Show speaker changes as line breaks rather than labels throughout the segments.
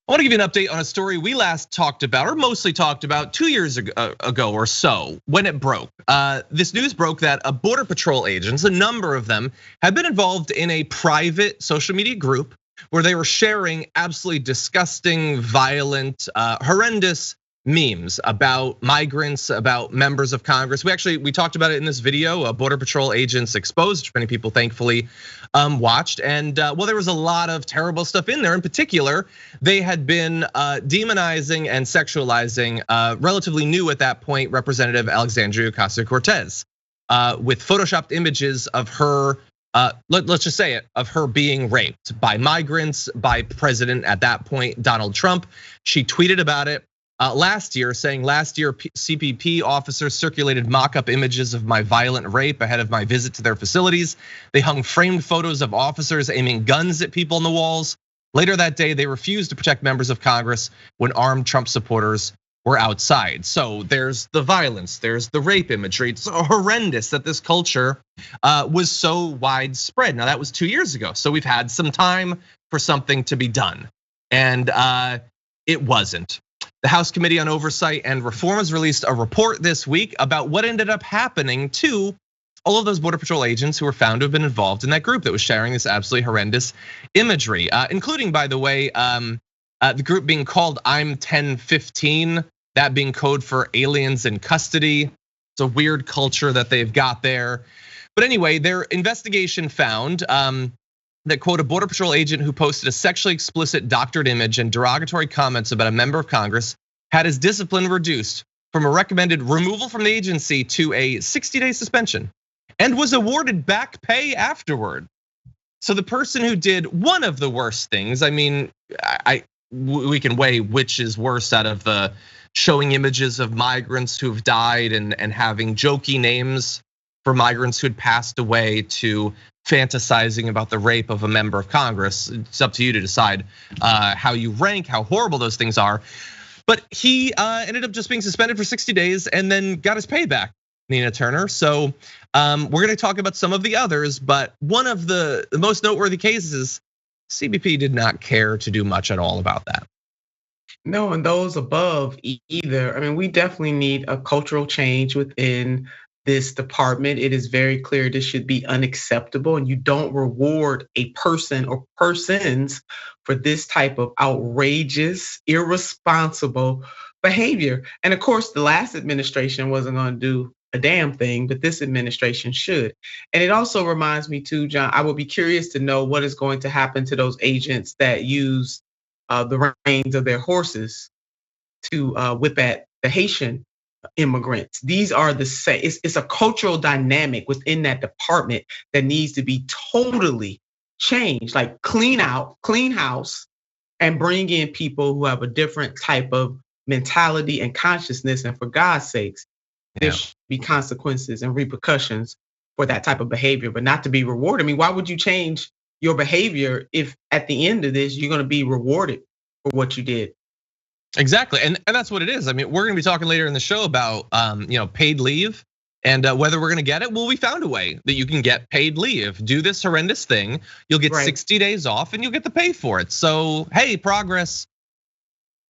I want to give you an update on a story we last talked about, or mostly talked about 2 years ago or so, when it broke. This news broke that Border Patrol agents, a number of them, had been involved in a private social media group where they were sharing absolutely disgusting, violent, horrendous memes about migrants, about members of Congress. We talked about it in this video, Border Patrol agents exposed, which many people thankfully watched. And well, there was a lot of terrible stuff in there. In particular, they had been demonizing and sexualizing relatively new at that point, Representative Alexandria Ocasio-Cortez with photoshopped images of her, let's just say it, of her being raped by migrants, by President at that point, Donald Trump. She tweeted about it last year, saying last year CBP officers circulated mock-up images of my violent rape ahead of my visit to their facilities. They hung framed photos of officers aiming guns at people on the walls. Later that day, they refused to protect members of Congress when armed Trump supporters were outside. So there's the violence, there's the rape imagery. It's horrendous that this culture was so widespread. Now that was 2 years ago, so we've had some time for something to be done, and it wasn't. The House Committee on Oversight and Reform has released a report this week about what ended up happening to all of those Border Patrol agents who were found to have been involved in that group that was sharing this absolutely horrendous imagery, including, by the way, the group being called I'm 1015, that being code for aliens in custody. It's a weird culture that they've got there. But anyway, their investigation found that, quote, a Border Patrol agent who posted a sexually explicit doctored image and derogatory comments about a member of Congress had his discipline reduced from a recommended removal from the agency to a 60-day suspension and was awarded back pay afterward. So the person who did one of the worst things, I mean, we can weigh which is worse out of the showing images of migrants who've died and having jokey names for migrants who had passed away to fantasizing about the rape of a member of Congress. It's up to you to decide how you rank, how horrible those things are. But he ended up just being suspended for 60 days and then got his payback, Nina Turner. So we're gonna talk about some of the others, but one of the most noteworthy cases, CBP did not care to do much at all about that.
No, and those above either. I mean, we definitely need a cultural change within this department. It is very clear this should be unacceptable, and you don't reward a person or persons for this type of outrageous, irresponsible behavior. And of course, the last administration wasn't going to do a damn thing, but this administration should. And it also reminds me too, John, I would be curious to know what is going to happen to those agents that use the reins of their horses to whip at the Haitian immigrants. These are the same. It's a cultural dynamic within that department that needs to be totally changed. Like clean house, and bring in people who have a different type of mentality and consciousness. And for God's sakes, there should be consequences and repercussions for that type of behavior, but not to be rewarded. I mean, why would you change your behavior if at the end of this you're going to be rewarded for what you did?
Exactly, and that's what it is. I mean, we're gonna be talking later in the show about paid leave and whether we're gonna get it. Well, we found a way that you can get paid leave. Do this horrendous thing, you'll get 60 days off and you'll get the pay for it. So, hey, progress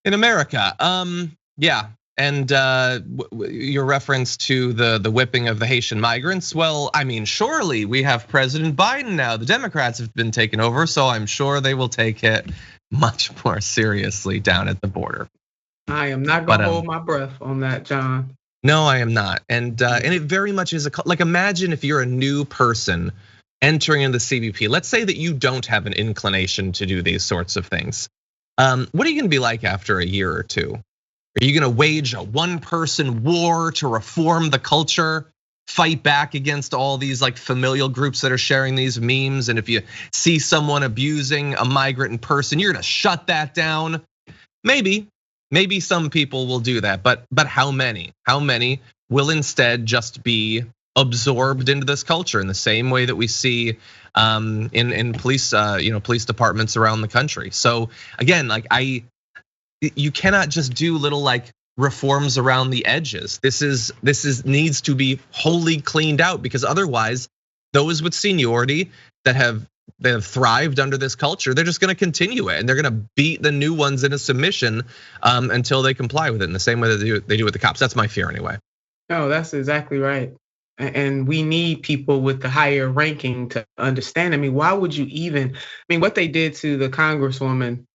in America. Yeah, and your reference to the whipping of the Haitian migrants. Well, I mean, surely we have President Biden now. The Democrats have been taken over, so I'm sure they will take it much more seriously down at the border.
I am not gonna hold my breath on that, John.
No, I am not. And it very much is like, imagine if you're a new person entering into the CBP. Let's say that you don't have an inclination to do these sorts of things. What are you gonna be like after a year or two? Are you gonna wage a one-person war to reform the culture? Fight back against all these like familial groups that are sharing these memes, and if you see someone abusing a migrant in person, you're gonna shut that down? Maybe some people will do that, but how many? How many will instead just be absorbed into this culture in the same way that we see in police, police departments around the country? So again, like you cannot just do little like reforms around the edges. This needs to be wholly cleaned out, because otherwise those with seniority that have they have thrived under this culture, they're just gonna continue it, and they're gonna beat the new ones into submission until they comply with it in the same way that they do with the cops. That's my fear anyway.
No, that's exactly right. And we need people with the higher ranking to understand. I mean, why would you even? I mean, what they did to the congresswoman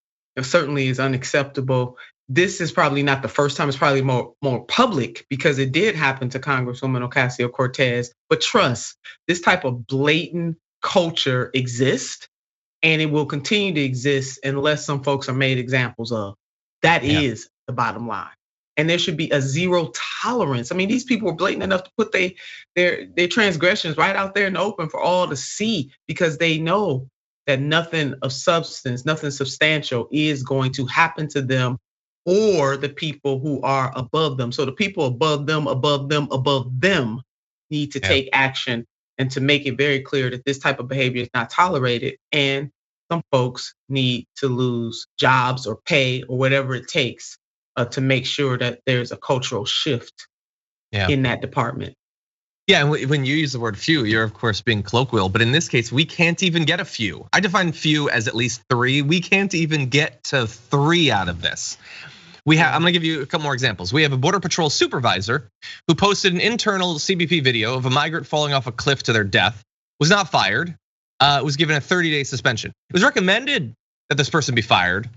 certainly is unacceptable. This is probably not the first time. It's probably more public because it did happen to Congresswoman Ocasio-Cortez. But trust, this type of blatant culture exists, and it will continue to exist unless some folks are made examples of. That is the bottom line. And there should be a zero tolerance. I mean, these people are blatant enough to put their transgressions right out there in the open for all to see, because they know that nothing of substance, nothing substantial is going to happen to them or the people who are above them. So the people above them, above them, above them need to take action and to make it very clear that this type of behavior is not tolerated. And some folks need to lose jobs or pay or whatever it takes to make sure that there's a cultural shift in that department.
Yeah, and when you use the word few, you're of course being colloquial, but in this case, we can't even get a few. I define few as at least 3. We can't even get to 3 out of this. I'm gonna give you a couple more examples. We have a Border Patrol supervisor who posted an internal CBP video of a migrant falling off a cliff to their death, was not fired, was given a 30-day suspension. It was recommended that this person be fired,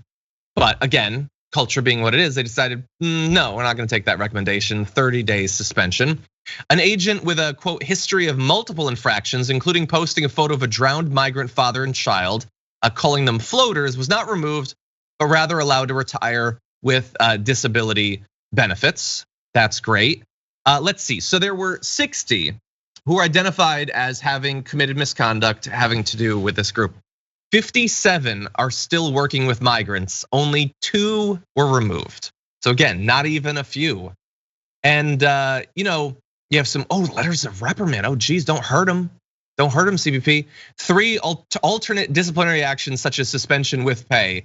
but again, culture being what it is, they decided, no, we're not gonna take that recommendation, 30 days suspension. An agent with a quote history of multiple infractions, including posting a photo of a drowned migrant father and child, calling them floaters, was not removed, but rather allowed to retire with disability benefits. That's great. Let's see, so there were 60 who were identified as having committed misconduct having to do with this group. 57 are still working with migrants, only 2 were removed. So again, not even a few. And you have some letters of reprimand. Oh geez, don't hurt them. Don't hurt them, CBP. 3 alternate disciplinary actions such as suspension with pay.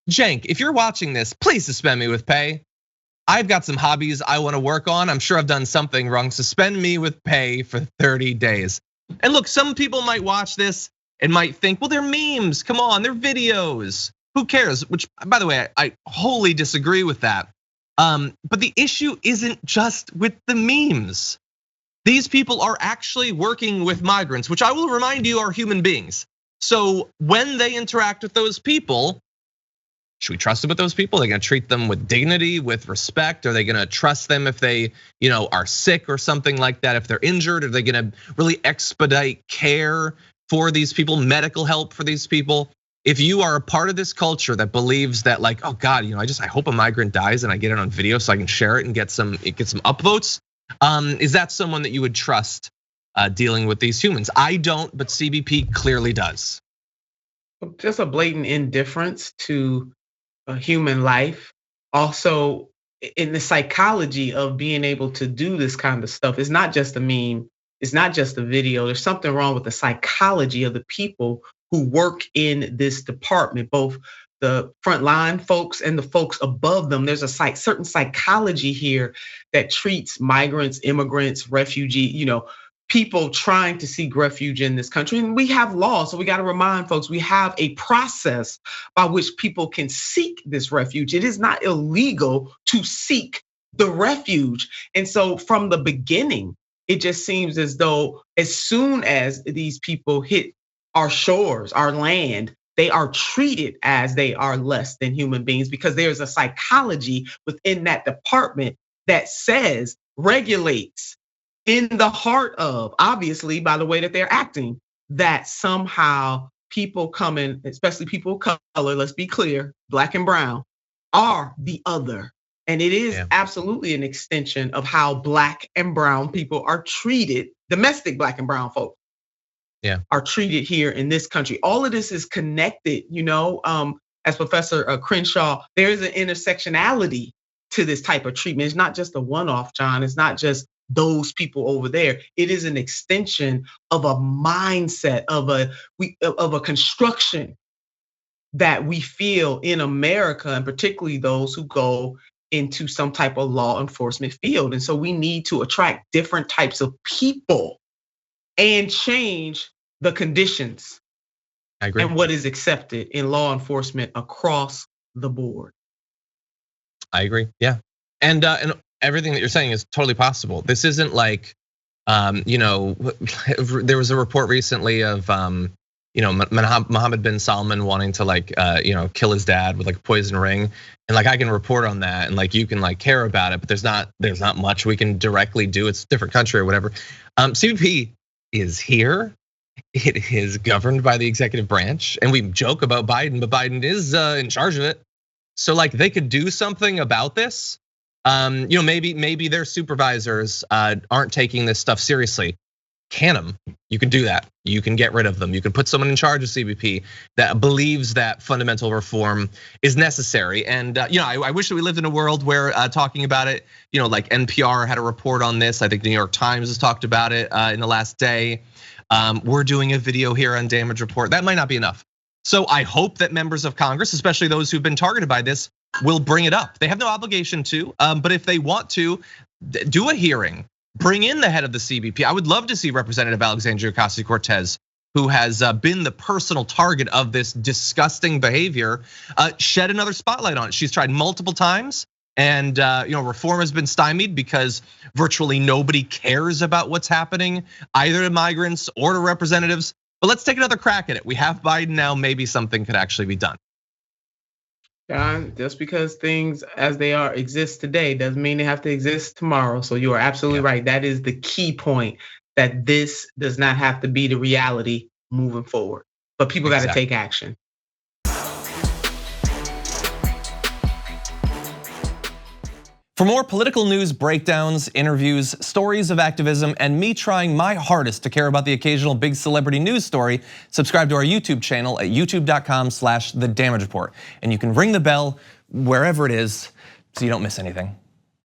Cenk, if you're watching this, please suspend me with pay. I've got some hobbies I wanna work on. I'm sure I've done something wrong. Suspend me with pay for 30 days. And look, some people might watch this and might think, well, they're memes, come on, they're videos. Who cares? Which, by the way, I wholly disagree with that. But the issue isn't just with the memes. These people are actually working with migrants, which I will remind you are human beings. So when they interact with those people, should we trust them with those people? Are they gonna treat them with dignity, with respect? Are they gonna trust them if they are sick or something like that? If they're injured, are they gonna really expedite care for these people, medical help for these people? If you are a part of this culture that believes that like, oh God, I hope a migrant dies and I get it on video so I can share it and get some upvotes. Is that someone that you would trust dealing with these humans? I don't, but CBP clearly does.
Just a blatant indifference to human life. Also, in the psychology of being able to do this kind of stuff, it's not just a meme. It's not just a video. There's something wrong with the psychology of the people who work in this department, both the frontline folks and the folks above them. There's a certain psychology here that treats migrants, immigrants, refugees, people trying to seek refuge in this country. And we have laws, so we gotta remind folks, we have a process by which people can seek this refuge. It is not illegal to seek the refuge. And so from the beginning, it just seems as though as soon as these people hit our shores, our land, they are treated as they are less than human beings, because there's a psychology within that department that says, regulates in the heart of, obviously by the way that they're acting, that somehow people coming, especially people of color, let's be clear, black and brown, are the other. And it is absolutely an extension of how black and brown people are treated, domestic black and brown folks are treated here in this country. All of this is connected, as Professor Crenshaw, there is an intersectionality to this type of treatment. It's not just a one-off, John. It's not just those people over there. It is an extension of a mindset, of a construction that we feel in America, and particularly those who go into some type of law enforcement field. And so we need to attract different types of people and change the conditions
I agree.
and what is accepted in law enforcement across the board.
I agree. Yeah, and everything that you're saying is totally possible. This isn't like, there was a report recently of Mohammed bin Salman wanting to kill his dad with like a poison ring, and like I can report on that, and like you can like care about it, but there's not much we can directly do. It's a different country or whatever. CBP is here. It is governed by the executive branch, and we joke about Biden, but Biden is in charge of it. So like they could do something about this. Maybe their supervisors aren't taking this stuff seriously. Can them? You can do that. You can get rid of them. You can put someone in charge of CBP that believes that fundamental reform is necessary. And I wish that we lived in a world where talking about it, like NPR had a report on this. I think the New York Times has talked about it in the last day. We're doing a video here on Damage Report. That might not be enough. So I hope that members of Congress, especially those who've been targeted by this, will bring it up. They have no obligation to, but if they want to, do a hearing. Bring in the head of the CBP. I would love to see Representative Alexandria Ocasio-Cortez, who has been the personal target of this disgusting behavior, shed another spotlight on it. She's tried multiple times, and reform has been stymied because virtually nobody cares about what's happening, either to migrants or to representatives. But let's take another crack at it. We have Biden now, maybe something could actually be done.
John, just because things as they are exist today doesn't mean they have to exist tomorrow. So you are absolutely right. That is the key point, that this does not have to be the reality moving forward. But people got to take action.
For more political news breakdowns, interviews, stories of activism, and me trying my hardest to care about the occasional big celebrity news story, subscribe to our YouTube channel at youtube.com/thedamagereport. And you can ring the bell wherever it is so you don't miss anything.